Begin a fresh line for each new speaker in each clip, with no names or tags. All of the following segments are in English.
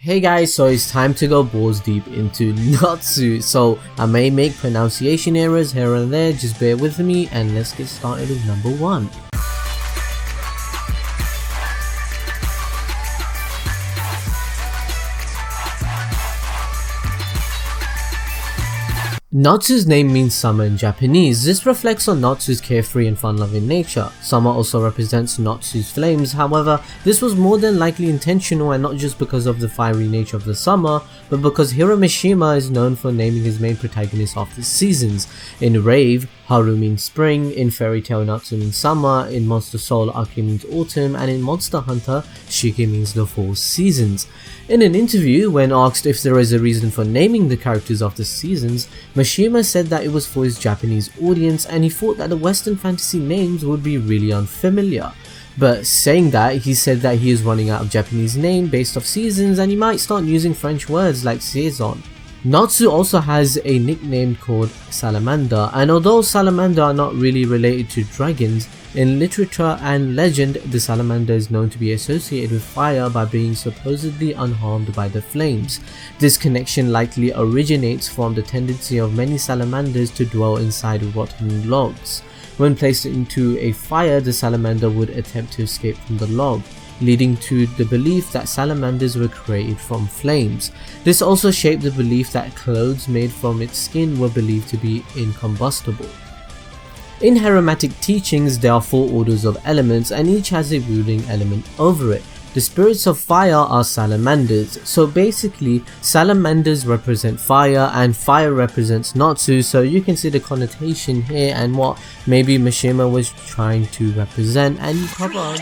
Hey guys, so it's time to go balls deep into Natsu. So I may make pronunciation errors here and there, just bear with me and let's get started with number 1. Natsu's name means summer in Japanese. This reflects on Natsu's carefree and fun-loving nature. Summer also represents Natsu's flames, however, this was more than likely intentional and not just because of the fiery nature of the summer, but because Hiro Mishima is known for naming his main protagonist after seasons. In Rave, Haru means spring, in Fairy Tail Natsu means summer, in Monster Soul Aki means autumn, and in Monster Hunter, Shiki means the 4 seasons. In an interview, when asked if there is a reason for naming the characters after seasons, Mishima said that it was for his Japanese audience and he thought that the Western fantasy names would be really unfamiliar. But saying that, he said that he is running out of Japanese name based off seasons and he might start using French words like saison. Natsu also has a nickname called Salamander, and although salamander are not really related to dragons, in literature and legend the salamander is known to be associated with fire by being supposedly unharmed by the flames. This connection likely originates from the tendency of many salamanders to dwell inside rotten logs. When placed into a fire, the salamander would attempt to escape from the log, leading to the belief that salamanders were created from flames. This also shaped the belief that clothes made from its skin were believed to be incombustible. In Hermetic teachings, there are 4 orders of elements and each has a ruling element over it. The spirits of fire are salamanders, so basically salamanders represent fire and fire represents Natsu, so you can see the connotation here and what maybe Mishima was trying to represent, and you cover.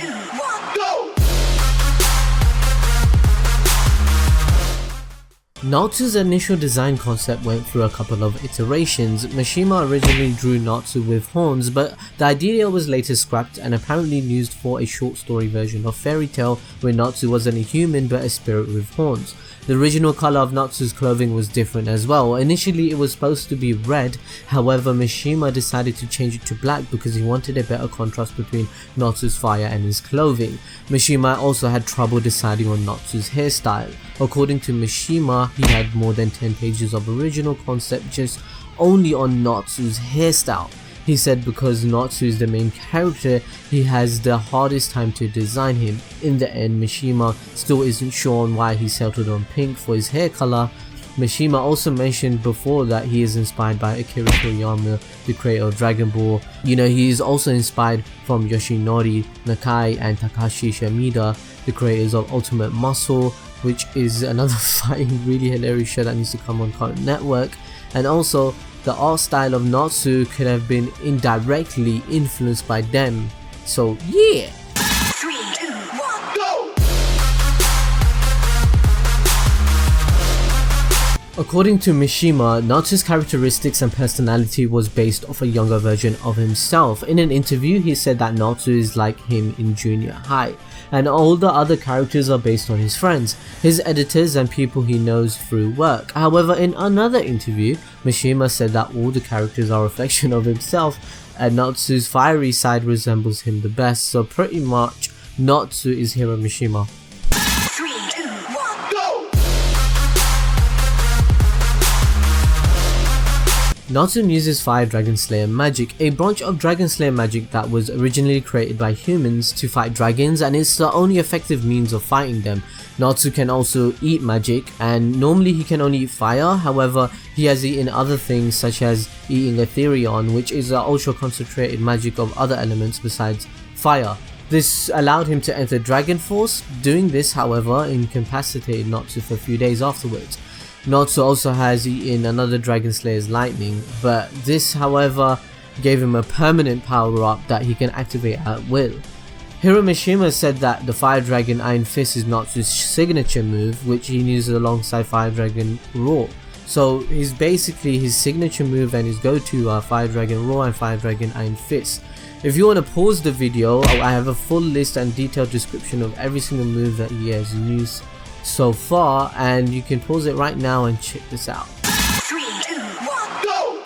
Natsu's initial design concept went through a couple of iterations. Mishima originally drew Natsu with horns, but the idea was later scrapped and apparently used for a short story version of Fairy Tail where Natsu wasn't a human but a spirit with horns. The original color of Natsu's clothing was different as well. Initially it was supposed to be red, however Mishima decided to change it to black because he wanted a better contrast between Natsu's fire and his clothing. Mishima also had trouble deciding on Natsu's hairstyle. According to Mishima, he had more than 10 pages of original concept just only on Natsu's hairstyle. He said because Natsu is the main character, he has the hardest time to design him. In the end, Mishima still isn't sure on why he settled on pink for his hair color. Mishima also mentioned before that he is inspired by Akira Toriyama, the creator of Dragon Ball. He is also inspired from Yoshinori Nakai and Takashi Shimada, the creators of Ultimate Muscle, which is another fighting really hilarious show that needs to come on Cartoon Network. And also, the art style of Natsu could have been indirectly influenced by them. So yeah! 3, 2, 1, go! According to Mishima, Natsu's characteristics and personality was based off a younger version of himself. In an interview, he said that Natsu is like him in junior high, and all the other characters are based on his friends, his editors and people he knows through work. However, in another interview, Mishima said that all the characters are a reflection of himself and Natsu's fiery side resembles him the best, so pretty much Natsu is Hiro Mishima. 3, 2, 1, go! Natsu uses Fire Dragon Slayer magic, a branch of Dragon Slayer magic that was originally created by humans to fight dragons, and it's the only effective means of fighting them. Natsu can also eat magic, and normally he can only eat fire, however he has eaten other things such as eating Aetherius, which is an ultra concentrated magic of other elements besides fire. This allowed him to enter Dragon Force. Doing this, however, incapacitated Natsu for a few days afterwards. Natsu also has eaten another Dragon Slayer's lightning, but this however gave him a permanent power up that he can activate at will. Hiro Mishima said that the Fire Dragon Iron Fist is Natsu's signature move, which he uses alongside Fire Dragon Roar. So he's basically his signature move and his go-to are Fire Dragon Roar and Fire Dragon Iron Fist. If you want to pause the video, I have a full list and detailed description of every single move that he has used so far, and you can pause it right now and check this out. 3, 2, 1, go!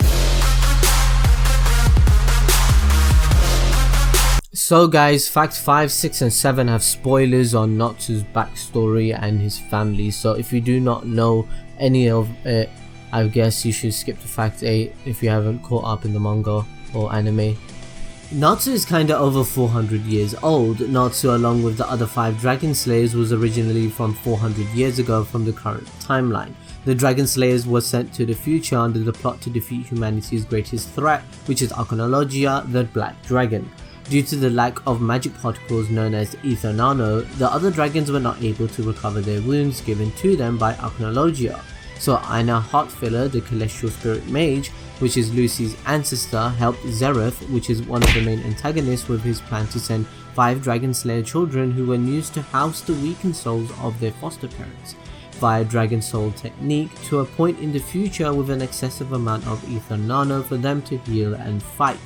So guys, fact 5, 6 and 7 have spoilers on Natsu's backstory and his family, so if you do not know any of it, I guess you should skip to fact 8 if you haven't caught up in the manga or anime. Natsu is kinda over 400 years old. Natsu, along with the other 5 Dragon Slayers, was originally from 400 years ago from the current timeline. The Dragon Slayers were sent to the future under the plot to defeat humanity's greatest threat, which is Arachnologia, the Black Dragon. Due to the lack of magic particles known as ether nano, the other dragons were not able to recover their wounds given to them by Arachnologia. So Aina Heartfiller, the celestial spirit mage, which is Lucy's ancestor, helped Zeref, which is one of the main antagonists, with his plan to send 5 Dragon Slayer children who were used to house the weakened souls of their foster parents, via Dragon Soul technique, to a point in the future with an excessive amount of ether nano for them to heal and fight.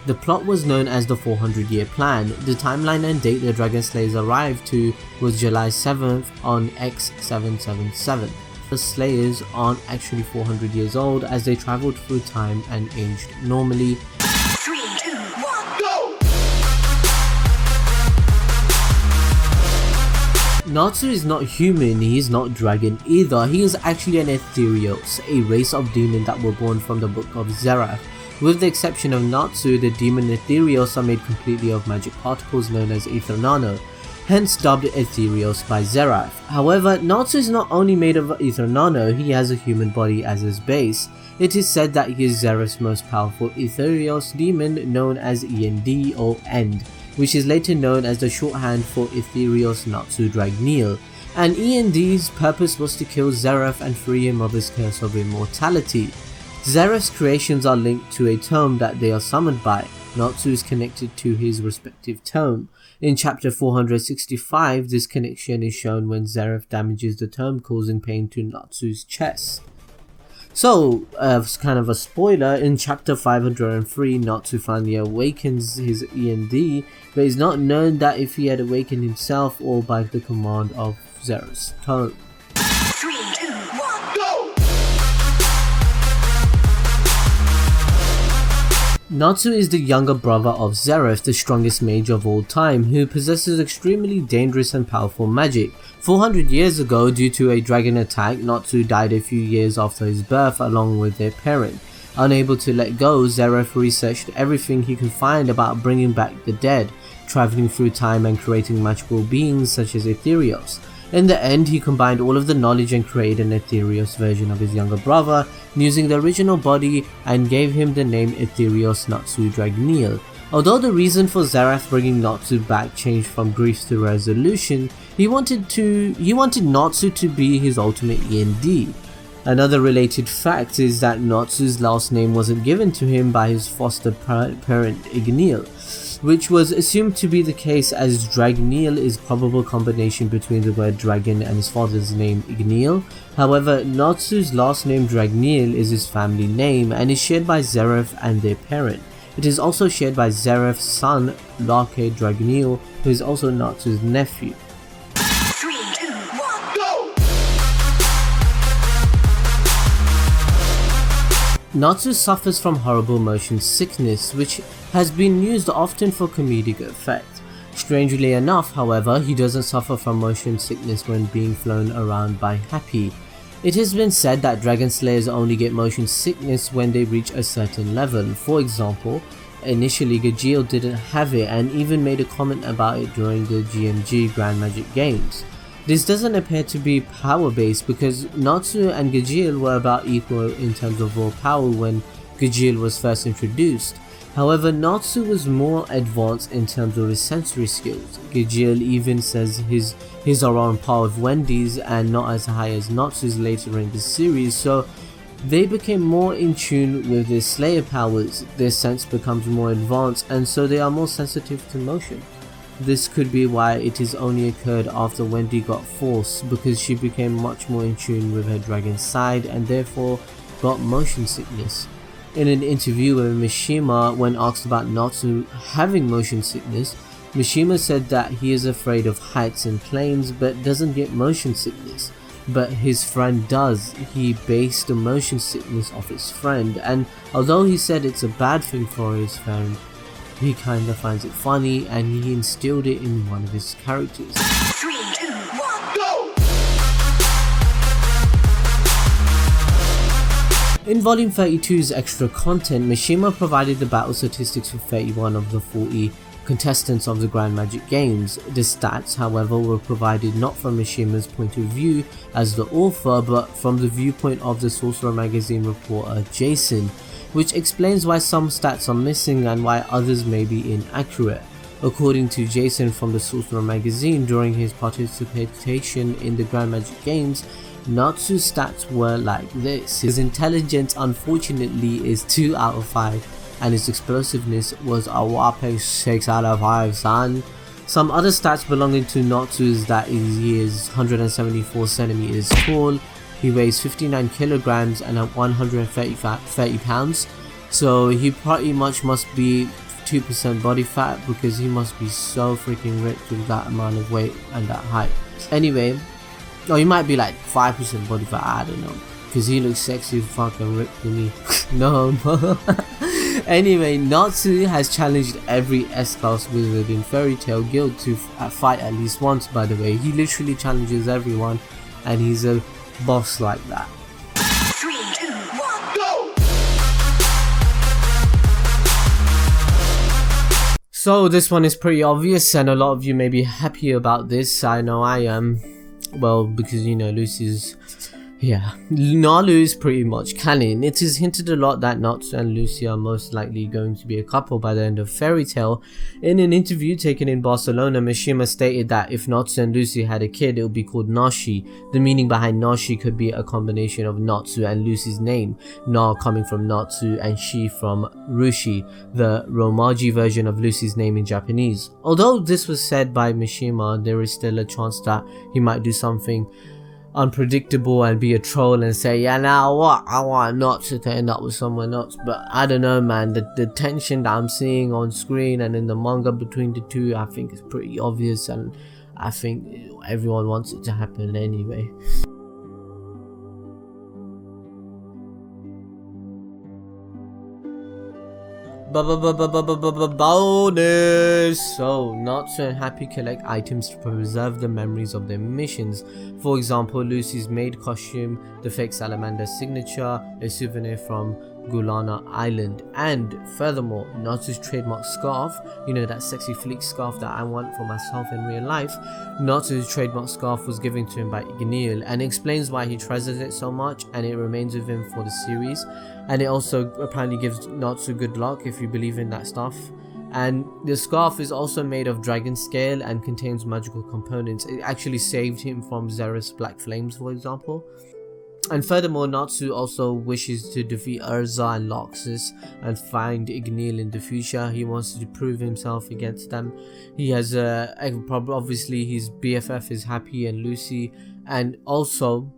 The plot was known as the 400-year plan. The timeline and date the Dragon Slayers arrived to was July 7th on X777. The Slayers aren't actually 400 years old, as they travelled through time and aged normally.
3, 2, 1, go!
Natsu is not human, he is not dragon either. He is actually an Aetherius, a race of demons that were born from the book of Zeref. With the exception of Natsu, the demon Aetherius are made completely of magic particles known as ether nano, hence dubbed Aetherius by Zeref. However, Natsu is not only made of ether nano, he has a human body as his base. It is said that he is Zeref's most powerful Aetherius demon, known as END or End, which is later known as the shorthand for Aetherius Natsu Dragneel. And END's purpose was to kill Zeref and free him of his curse of immortality. Zeref's creations are linked to a tome that they are summoned by. Natsu is connected to his respective tome. In chapter 465, this connection is shown when Zeref damages the tome, causing pain to Natsu's chest. So, as kind of a spoiler, in chapter 503, Natsu finally awakens his END, but it's not known that if he had awakened himself or by the command of Zeref's tome.
3, 2, 1, go!
Natsu is the younger brother of Zeref, the strongest mage of all time, who possesses extremely dangerous and powerful magic. 400 years ago, due to a dragon attack, Natsu died a few years after his birth along with their parent. Unable to let go, Zeref researched everything he could find about bringing back the dead, travelling through time and creating magical beings such as Aetherius. In the end, he combined all of the knowledge and created an Aetherius version of his younger brother, using the original body, and gave him the name Aetherius Natsu Dragneel. Although the reason for Zeref bringing Natsu back changed from grief to resolution, he wanted Natsu to be his ultimate END. Another related fact is that Natsu's last name wasn't given to him by his foster parent Igneel, which was assumed to be the case, as Dragneel is a probable combination between the word dragon and his father's name Igneel. However, Natsu's last name Dragneel is his family name and is shared by Zeref and their parent. It is also shared by Zeref's son Lake Dragneel, who is also Natsu's nephew.
3, 2, 1, go!
Natsu suffers from horrible motion sickness, which has been used often for comedic effect. Strangely enough, however, he doesn't suffer from motion sickness when being flown around by Happy. It has been said that Dragon Slayers only get motion sickness when they reach a certain level. For example, initially Gajeel didn't have it and even made a comment about it during the GMG Grand Magic Games. This doesn't appear to be power based, because Natsu and Gajeel were about equal in terms of raw power when Gajeel was first introduced. However, Natsu was more advanced in terms of his sensory skills. Gajeel even says his are on par with Wendy's and not as high as Natsu's later in the series, so they became more in tune with their Slayer powers. Their sense becomes more advanced, and so they are more sensitive to motion. This could be why it has only occurred after Wendy got Force, because she became much more in tune with her dragon side and therefore got motion sickness. In an interview with Mishima, when asked about Natsu having motion sickness, Mishima said that he is afraid of heights and planes but doesn't get motion sickness. But his friend does. He based the motion sickness off his friend, and although he said it's a bad thing for his friend, he kinda finds it funny and he instilled it in one of his characters.
3, 2, 1, go!
In Volume 32's extra content, Mishima provided the battle statistics for 31 of the 40 contestants of the Grand Magic Games. The stats, however, were provided not from Mishima's point of view as the author, but from the viewpoint of the Sorcerer magazine reporter Jason, which explains why some stats are missing and why others may be inaccurate. According to Jason from the Sorcerer magazine, during his participation in the Grand Magic Games, Natsu's stats were like this. His intelligence unfortunately is 2 out of 5 and his explosiveness was a whopping 6 out of 5, son. Some other stats belonging to Natsu is that he is 174 centimeters tall, he weighs 59 kilograms and at 130 pounds, so he pretty much must be 2% body fat because he must be so freaking ripped with that amount of weight and that height. Anyway, or he might be like 5% body fat, I don't know, because he looks sexy fucking ripped to me. No. Anyway, Natsu has challenged every S-Class wizard in Fairy Tail Guild to fight at least once, by the way. He literally challenges everyone and he's a boss like that.
3, 2, 1, go!
So this one is pretty obvious and a lot of you may be happy about this. I know I am. Well, because you know Lucy's... yeah, Nalu is pretty much canon. It is hinted a lot that Natsu and Lucy are most likely going to be a couple by the end of Fairy Tail. In an interview taken in Barcelona, Mishima stated that if Natsu and Lucy had a kid, it would be called Nashi. The meaning behind Nashi could be a combination of Natsu and Lucy's name, Na coming from Natsu and Shi from Rushi, the Romaji version of Lucy's name in Japanese. Although this was said by Mishima, there is still a chance that he might do something unpredictable and be a troll and say, yeah, now what, I want Natsu to end up with someone else. But I don't know, man, the tension that I'm seeing on screen and in the manga between the two, I think is pretty obvious, and I think everyone wants it to happen anyway. Bonus! So, Natsu and Happy collect items to preserve the memories of their missions. For example, Lucy's maid costume, the fake salamander signature, a souvenir from Gulana Island, and furthermore, Natsu's trademark scarf, you know, that sexy fleek scarf that I want for myself in real life. Natsu's trademark scarf was given to him by Dragneel and explains why he treasures it so much, and it remains with him for the series. And it also apparently gives Natsu good luck if you believe in that stuff. And the scarf is also made of dragon scale and contains magical components. It actually saved him from Zeref's black flames, for example. And furthermore, Natsu also wishes to defeat Erza and Loxus and find Dragneel in the future. He wants to prove himself against them. He has obviously his BFF is Happy and Lucy, and also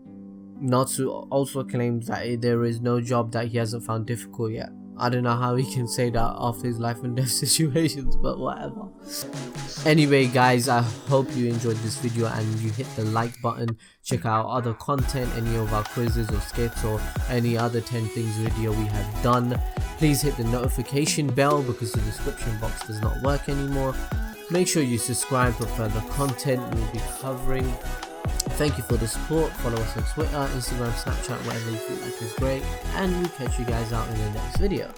Natsu also claims that there is no job that he hasn't found difficult yet. I don't know how he can say that after his life and death situations, but whatever. Anyway guys, I hope you enjoyed this video and you hit the like button. Check out other content, any of our quizzes or skits or any other 10 things video we have done. Please hit the notification bell because the description box does not work anymore. Make sure you subscribe for further content we'll be covering. Thank you for the support. Follow us on Twitter, Instagram, Snapchat, whatever you feel like is great, and we'll catch you guys out in the next video.